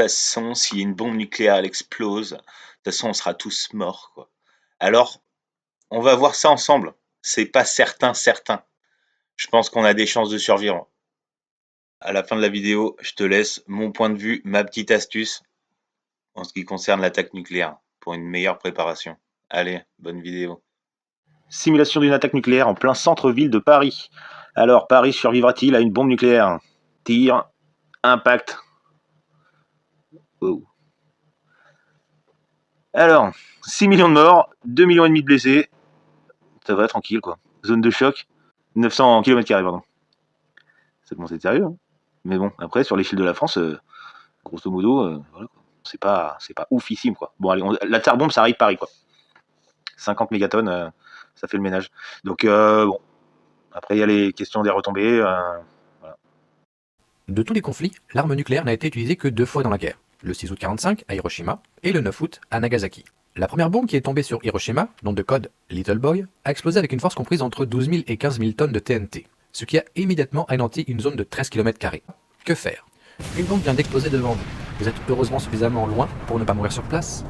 façon, s'il y a une bombe nucléaire, elle explose, de toute façon, on sera tous morts, quoi. Alors, on va voir ça ensemble. C'est pas certain. Je pense qu'on a des chances de survivre. À la fin de la vidéo, je te laisse mon point de vue, ma petite astuce en ce qui concerne l'attaque nucléaire pour une meilleure préparation. Allez, bonne vidéo. Simulation d'une attaque nucléaire en plein centre-ville de Paris. Alors, Paris survivra-t-il à une bombe nucléaire? Tir, impact. Oh. Alors, 6 millions de morts, 2,5 millions de blessés. Ça va, tranquille, quoi. Zone de choc, 900 km², pardon. Ça commence à être sérieux, hein. Mais bon, après, sur l'échelle de la France, grosso modo, voilà, quoi. C'est pas oufissime, quoi. Bon, allez, la terre bombe, ça arrive Paris, quoi. 50 mégatonnes, ça fait le ménage. Donc, bon. Après, il y a les questions des retombées. Voilà. De tous les conflits, l'arme nucléaire n'a été utilisée que 2 fois dans la guerre. Le 6 août 1945 à Hiroshima et le 9 août à Nagasaki. La première bombe qui est tombée sur Hiroshima, nom de code Little Boy, a explosé avec une force comprise entre 12 000 et 15 000 tonnes de TNT, ce qui a immédiatement anéanti une zone de 13 km². Que faire? Une bombe vient d'exploser devant vous. Vous êtes heureusement suffisamment loin pour ne pas mourir sur place,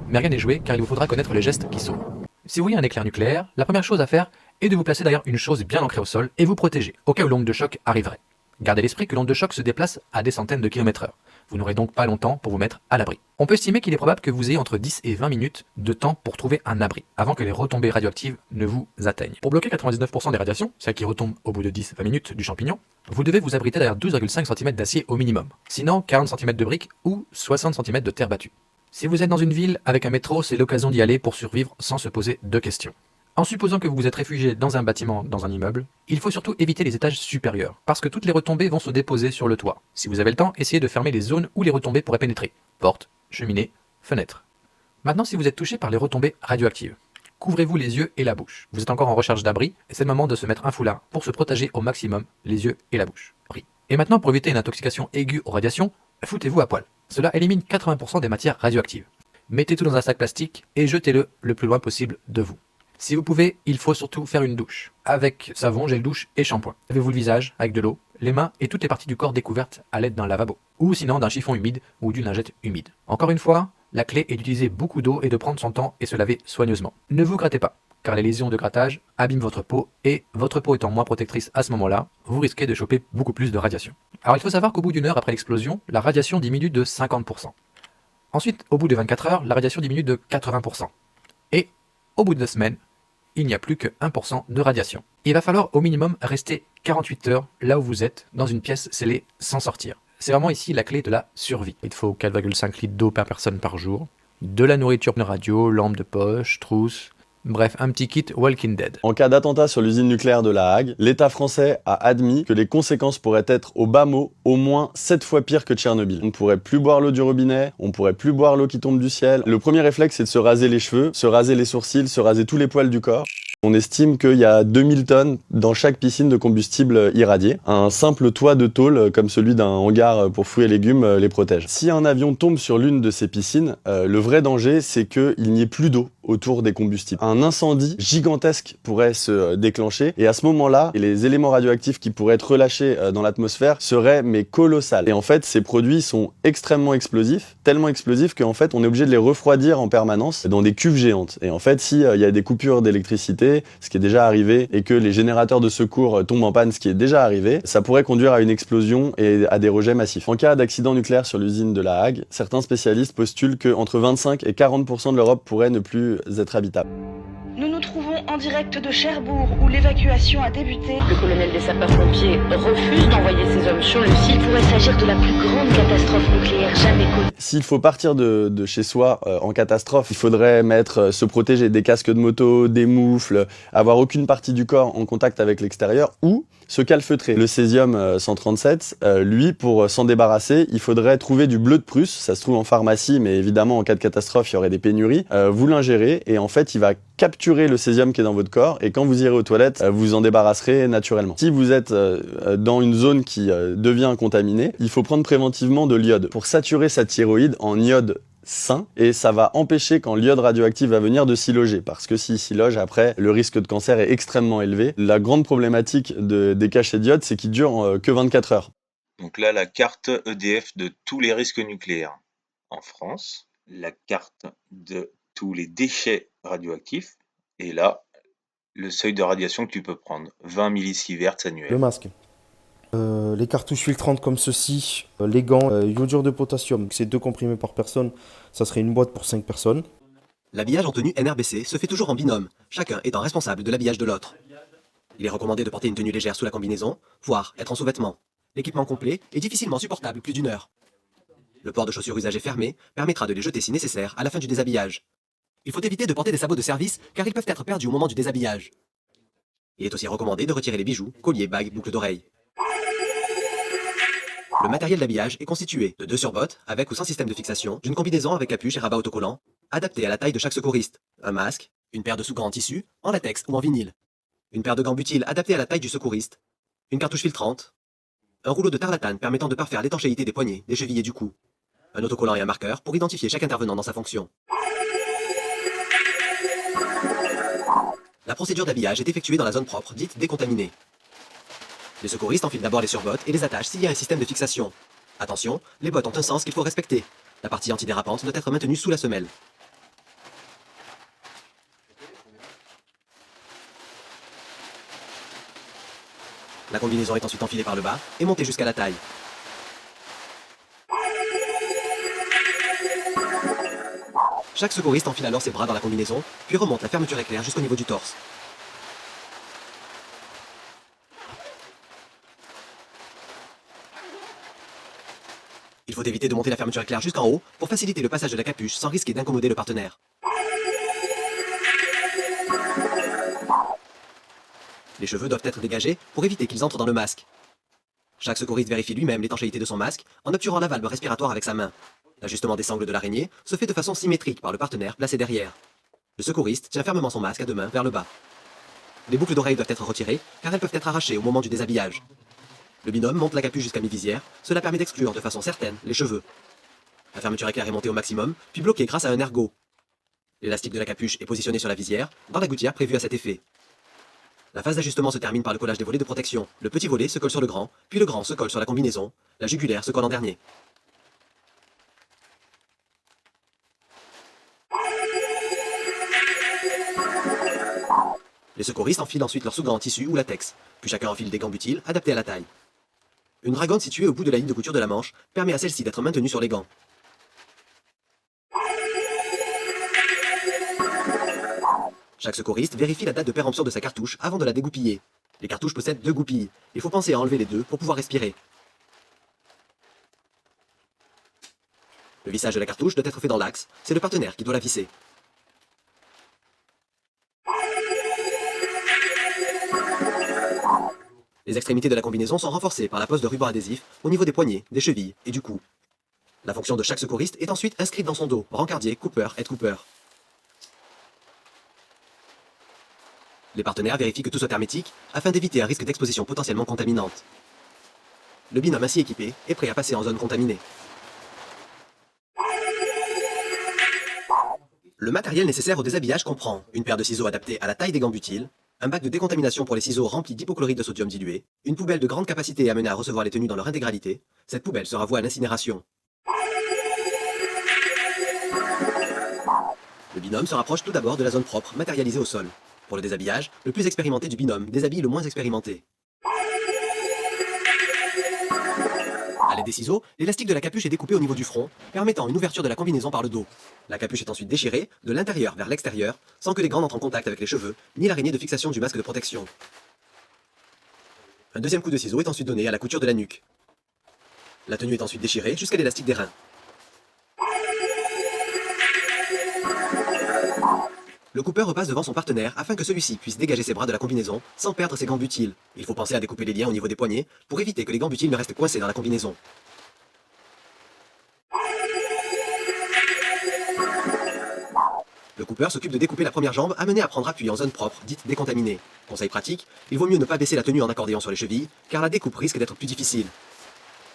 mais rien n'est joué car il vous faudra connaître les gestes qui sauvent. Si vous voyez un éclair nucléaire, la première chose à faire est de vous placer derrière une chose bien ancrée au sol et vous protéger, au cas où l'onde de choc arriverait. Gardez à l'esprit que l'onde de choc se déplace à des centaines de km/h. Vous n'aurez donc pas longtemps pour vous mettre à l'abri. On peut estimer qu'il est probable que vous ayez entre 10 et 20 minutes de temps pour trouver un abri, avant que les retombées radioactives ne vous atteignent. Pour bloquer 99% des radiations, celles qui retombent au bout de 10-20 minutes du champignon, vous devez vous abriter derrière 12,5 cm d'acier au minimum. Sinon, 40 cm de briques ou 60 cm de terre battue. Si vous êtes dans une ville avec un métro, c'est l'occasion d'y aller pour survivre sans se poser de questions. En supposant que vous vous êtes réfugié dans un bâtiment, dans un immeuble, il faut surtout éviter les étages supérieurs, parce que toutes les retombées vont se déposer sur le toit. Si vous avez le temps, essayez de fermer les zones où les retombées pourraient pénétrer. Porte, cheminée, fenêtre. Maintenant, si vous êtes touché par les retombées radioactives, couvrez-vous les yeux et la bouche. Vous êtes encore en recherche d'abri, et c'est le moment de se mettre un foulard pour se protéger au maximum les yeux et la bouche. Et maintenant, pour éviter une intoxication aiguë aux radiations, foutez-vous à poil. Cela élimine 80% des matières radioactives. Mettez tout dans un sac plastique et jetez-le le plus loin possible de vous. Si vous pouvez, il faut surtout faire une douche, avec savon, gel douche et shampoing. Lavez-vous le visage avec de l'eau, les mains et toutes les parties du corps découvertes à l'aide d'un lavabo, ou sinon d'un chiffon humide ou d'une lingette humide. Encore une fois, la clé est d'utiliser beaucoup d'eau et de prendre son temps et se laver soigneusement. Ne vous grattez pas, car les lésions de grattage abîment votre peau et votre peau étant moins protectrice à ce moment-là, vous risquez de choper beaucoup plus de radiation. Alors il faut savoir qu'au bout d'une heure après l'explosion, la radiation diminue de 50%. Ensuite, au bout de 24 heures, la radiation diminue de 80%. Et au bout de 2 semaines, il n'y a plus que 1% de radiation. Il va falloir au minimum rester 48 heures là où vous êtes, dans une pièce scellée, sans sortir. C'est vraiment ici la clé de la survie. Il faut 4,5 litres d'eau par personne par jour, de la nourriture de radio, lampe de poche, trousse, bref, un petit kit Walking Dead. En cas d'attentat sur l'usine nucléaire de La Hague, l'État français a admis que les conséquences pourraient être au bas mot au moins 7 fois pire que Tchernobyl. On ne pourrait plus boire l'eau du robinet, on ne pourrait plus boire l'eau qui tombe du ciel. Le premier réflexe, c'est de se raser les cheveux, se raser les sourcils, se raser tous les poils du corps. On estime qu'il y a 2000 tonnes dans chaque piscine de combustible irradié. Un simple toit de tôle, comme celui d'un hangar pour fruits et légumes, les protège. Si un avion tombe sur l'une de ces piscines, le vrai danger, c'est qu'il n'y ait plus d'eau autour des combustibles. Un incendie gigantesque pourrait se déclencher et à ce moment-là, les éléments radioactifs qui pourraient être relâchés dans l'atmosphère seraient mais colossales. Et en fait, ces produits sont extrêmement explosifs, tellement explosifs qu'en fait, on est obligé de les refroidir en permanence dans des cuves géantes. Et en fait, s'il y a des coupures d'électricité, ce qui est déjà arrivé, et que les générateurs de secours tombent en panne, ce qui est déjà arrivé, ça pourrait conduire à une explosion et à des rejets massifs. En cas d'accident nucléaire sur l'usine de La Hague, certains spécialistes postulent qu'entre 25 et 40% de l'Europe pourrait ne plus être habitable. Nous nous trouvons en direct de Cherbourg où l'évacuation a débuté. Le colonel des sapeurs-pompiers refuse d'envoyer ses hommes sur le site. Il pourrait s'agir de la plus grande catastrophe nucléaire jamais connue. S'il faut partir de chez soi en catastrophe, il faudrait se protéger des casques de moto, des moufles, avoir aucune partie du corps en contact avec l'extérieur ou se calfeutrer. Le césium 137, lui, pour s'en débarrasser, il faudrait trouver du bleu de Prusse. Ça se trouve en pharmacie, mais évidemment, en cas de catastrophe, il y aurait des pénuries. Vous l'ingérez et en fait, il va capturer le césium qui est dans votre corps et quand vous irez aux toilettes, vous en débarrasserez naturellement. Si vous êtes dans une zone qui devient contaminée, il faut prendre préventivement de l'iode pour saturer sa thyroïde en iode sain et ça va empêcher quand l'iode radioactif va venir de s'y loger parce que s'il s'y loge après le risque de cancer est extrêmement élevé. La grande problématique des cachets d'iode c'est qu'ils durent que 24 heures. Donc là la carte EDF de tous les risques nucléaires. en France la carte de tous les déchets radioactifs et là, le seuil de radiation que tu peux prendre, 20 millisieverts Le annuels. masque. Les cartouches filtrantes comme ceci, les gants, iodure de potassium, c'est 2 comprimés par personne, ça serait une boîte pour 5 personnes. L'habillage en tenue NRBC se fait toujours en binôme, chacun étant responsable de l'habillage de l'autre. Il est recommandé de porter une tenue légère sous la combinaison, voire être en sous-vêtements. L'équipement complet est difficilement supportable plus d'une heure. Le port de chaussures usagées fermées permettra de les jeter si nécessaire à la fin du déshabillage. Il faut éviter de porter des sabots de service car ils peuvent être perdus au moment du déshabillage. Il est aussi recommandé de retirer les bijoux, colliers, bagues, boucles d'oreilles. Le matériel d'habillage est constitué de 2 surbottes, avec ou sans système de fixation, d'une combinaison avec capuche et rabat autocollant, adaptée à la taille de chaque secouriste, un masque, une paire de sous-gants en tissu, en latex ou en vinyle, une paire de gants butiles adaptés à la taille du secouriste, une cartouche filtrante, un rouleau de tarlatane permettant de parfaire l'étanchéité des poignets, des chevilles et du cou, un autocollant et un marqueur pour identifier chaque intervenant dans sa fonction. La procédure d'habillage est effectuée dans la zone propre, dite décontaminée. Les secouristes enfilent d'abord les surbottes et les attachent s'il y a un système de fixation. Attention, les bottes ont un sens qu'il faut respecter. La partie antidérapante doit être maintenue sous la semelle. La combinaison est ensuite enfilée par le bas et montée jusqu'à la taille. Chaque secouriste enfile alors ses bras dans la combinaison, puis remonte la fermeture éclair jusqu'au niveau du torse. Il faut éviter de monter la fermeture éclair jusqu'en haut pour faciliter le passage de la capuche sans risquer d'incommoder le partenaire. Les cheveux doivent être dégagés pour éviter qu'ils entrent dans le masque. Chaque secouriste vérifie lui-même l'étanchéité de son masque en obturant la valve respiratoire avec sa main. L'ajustement des sangles de l'araignée se fait de façon symétrique par le partenaire placé derrière. Le secouriste tient fermement son masque à 2 mains vers le bas. Les boucles d'oreilles doivent être retirées car elles peuvent être arrachées au moment du déshabillage. Le binôme monte la capuche jusqu'à mi-visière, cela permet d'exclure de façon certaine les cheveux. La fermeture éclair est montée au maximum, puis bloquée grâce à un ergot. L'élastique de la capuche est positionné sur la visière, dans la gouttière prévue à cet effet. La phase d'ajustement se termine par le collage des volets de protection. Le petit volet se colle sur le grand, puis le grand se colle sur la combinaison, la jugulaire se colle en dernier. Les secouristes enfilent ensuite leurs sous-gants en tissu ou latex, puis chacun enfile des gants butiles adaptés à la taille. Une dragonne située au bout de la ligne de couture de la manche permet à celle-ci d'être maintenue sur les gants. Chaque secouriste vérifie la date de péremption de sa cartouche avant de la dégoupiller. Les cartouches possèdent 2 goupilles. Il faut penser à enlever les 2 pour pouvoir respirer. Le vissage de la cartouche doit être fait dans l'axe. C'est le partenaire qui doit la visser. Les extrémités de la combinaison sont renforcées par la pose de ruban adhésif au niveau des poignets, des chevilles et du cou. La fonction de chaque secouriste est ensuite inscrite dans son dos, brancardier, Cooper, aide Cooper. Les partenaires vérifient que tout soit hermétique afin d'éviter un risque d'exposition potentiellement contaminante. Le binôme ainsi équipé est prêt à passer en zone contaminée. Le matériel nécessaire au déshabillage comprend une paire de ciseaux adaptés à la taille des gants butiles, un bac de décontamination pour les ciseaux rempli d'hypochlorite de sodium dilué, une poubelle de grande capacité amenée à recevoir les tenues dans leur intégralité. Cette poubelle sera vouée à l'incinération. Le binôme se rapproche tout d'abord de la zone propre, matérialisée au sol. Pour le déshabillage, le plus expérimenté du binôme déshabille le moins expérimenté. À l'aide des ciseaux, l'élastique de la capuche est découpé au niveau du front, permettant une ouverture de la combinaison par le dos. La capuche est ensuite déchirée, de l'intérieur vers l'extérieur, sans que les gants n'entrent en contact avec les cheveux, ni l'araignée de fixation du masque de protection. Un deuxième coup de ciseau est ensuite donné à la couture de la nuque. La tenue est ensuite déchirée jusqu'à l'élastique des reins. Le coupeur repasse devant son partenaire afin que celui-ci puisse dégager ses bras de la combinaison sans perdre ses gants butiles. Il faut penser à découper les liens au niveau des poignets pour éviter que les gants butiles ne restent coincés dans la combinaison. Le coupeur s'occupe de découper la première jambe amenée à prendre appui en zone propre, dite décontaminée. Conseil pratique, il vaut mieux ne pas baisser la tenue en accordéon sur les chevilles, car la découpe risque d'être plus difficile.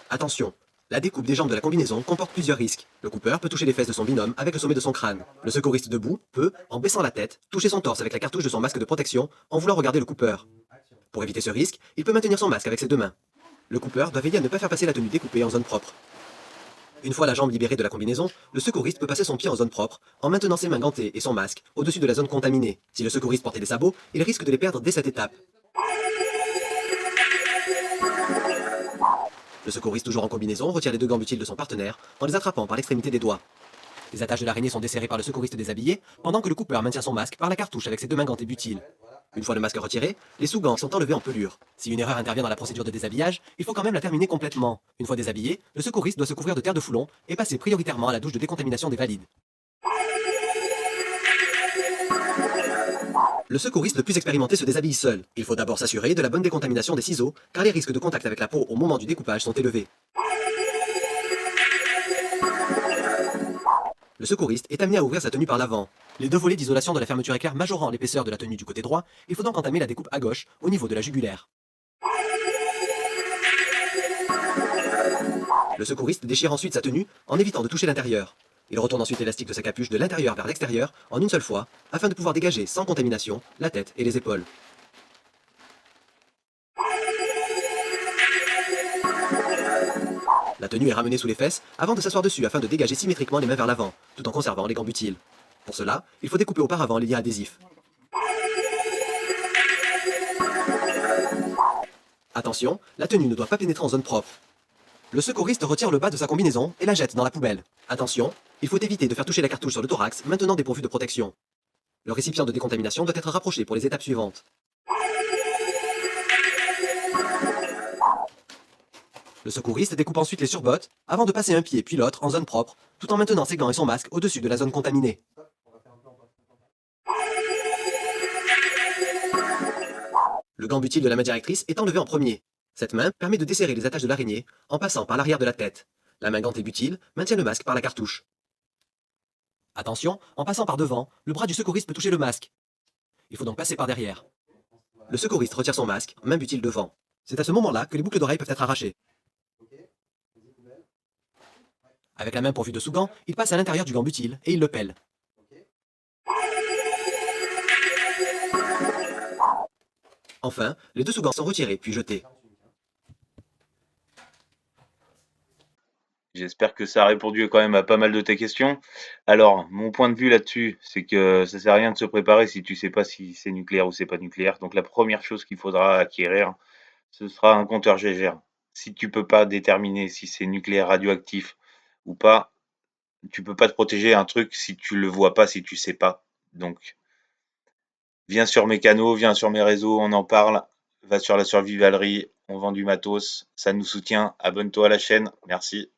Attention, la découpe des jambes de la combinaison comporte plusieurs risques. Le coupeur peut toucher les fesses de son binôme avec le sommet de son crâne. Le secouriste debout peut, en baissant la tête, toucher son torse avec la cartouche de son masque de protection en voulant regarder le coupeur. Pour éviter ce risque, il peut maintenir son masque avec ses 2 mains. Le coupeur doit veiller à ne pas faire passer la tenue découpée en zone propre. Une fois la jambe libérée de la combinaison, le secouriste peut passer son pied en zone propre en maintenant ses mains gantées et son masque au-dessus de la zone contaminée. Si le secouriste portait des sabots, il risque de les perdre dès cette étape. Le secouriste, toujours en combinaison, retire les 2 gants butiles de son partenaire en les attrapant par l'extrémité des doigts. Les attaches de l'araignée sont desserrées par le secouriste déshabillé, pendant que le coupeur maintient son masque par la cartouche avec ses 2 mains gantées butiles. Une fois le masque retiré, les sous-gants sont enlevés en pelure. Si une erreur intervient dans la procédure de déshabillage, il faut quand même la terminer complètement. Une fois déshabillé, le secouriste doit se couvrir de terre de Foulon et passer prioritairement à la douche de décontamination des valides. Le secouriste le plus expérimenté se déshabille seul. Il faut d'abord s'assurer de la bonne décontamination des ciseaux, car les risques de contact avec la peau au moment du découpage sont élevés. Le secouriste est amené à ouvrir sa tenue par l'avant. Les 2 volets d'isolation de la fermeture éclair majorant l'épaisseur de la tenue du côté droit, il faut donc entamer la découpe à gauche, au niveau de la jugulaire. Le secouriste déchire ensuite sa tenue en évitant de toucher l'intérieur. Il retourne ensuite l'élastique de sa capuche de l'intérieur vers l'extérieur en une seule fois, afin de pouvoir dégager sans contamination la tête et les épaules. La tenue est ramenée sous les fesses avant de s'asseoir dessus afin de dégager symétriquement les mains vers l'avant, tout en conservant les gants butiles. Pour cela, il faut découper auparavant les liens adhésifs. Attention, la tenue ne doit pas pénétrer en zone propre. Le secouriste retire le bas de sa combinaison et la jette dans la poubelle. Attention, il faut éviter de faire toucher la cartouche sur le thorax maintenant dépourvu de protection. Le récipient de décontamination doit être rapproché pour les étapes suivantes. Le secouriste découpe ensuite les surbottes avant de passer un pied puis l'autre en zone propre, tout en maintenant ses gants et son masque au-dessus de la zone contaminée. Le gant butyle de la main directrice est enlevé en premier. Cette main permet de desserrer les attaches de l'araignée en passant par l'arrière de la tête. La main gantée butyle maintient le masque par la cartouche. Attention, en passant par devant, le bras du secouriste peut toucher le masque. Il faut donc passer par derrière. Le secouriste retire son masque, main butyle devant. C'est à ce moment-là que les boucles d'oreilles peuvent être arrachées. Avec la main pourvue de sous-gants, il passe à l'intérieur du gant butyle et il le pèle. Enfin, les 2 sous-gants sont retirés puis jetés. J'espère que ça a répondu quand même à pas mal de tes questions. Alors, mon point de vue là-dessus, c'est que ça sert à rien de se préparer si tu sais pas si c'est nucléaire ou c'est pas nucléaire. Donc la première chose qu'il faudra acquérir, ce sera un compteur Geiger. Si tu peux pas déterminer si c'est nucléaire radioactif ou pas, tu peux pas te protéger un truc si tu le vois pas, si tu sais pas. Donc, viens sur mes canaux, viens sur mes réseaux, on en parle. Va sur la survivalerie, on vend du matos, ça nous soutient. Abonne-toi à la chaîne, merci.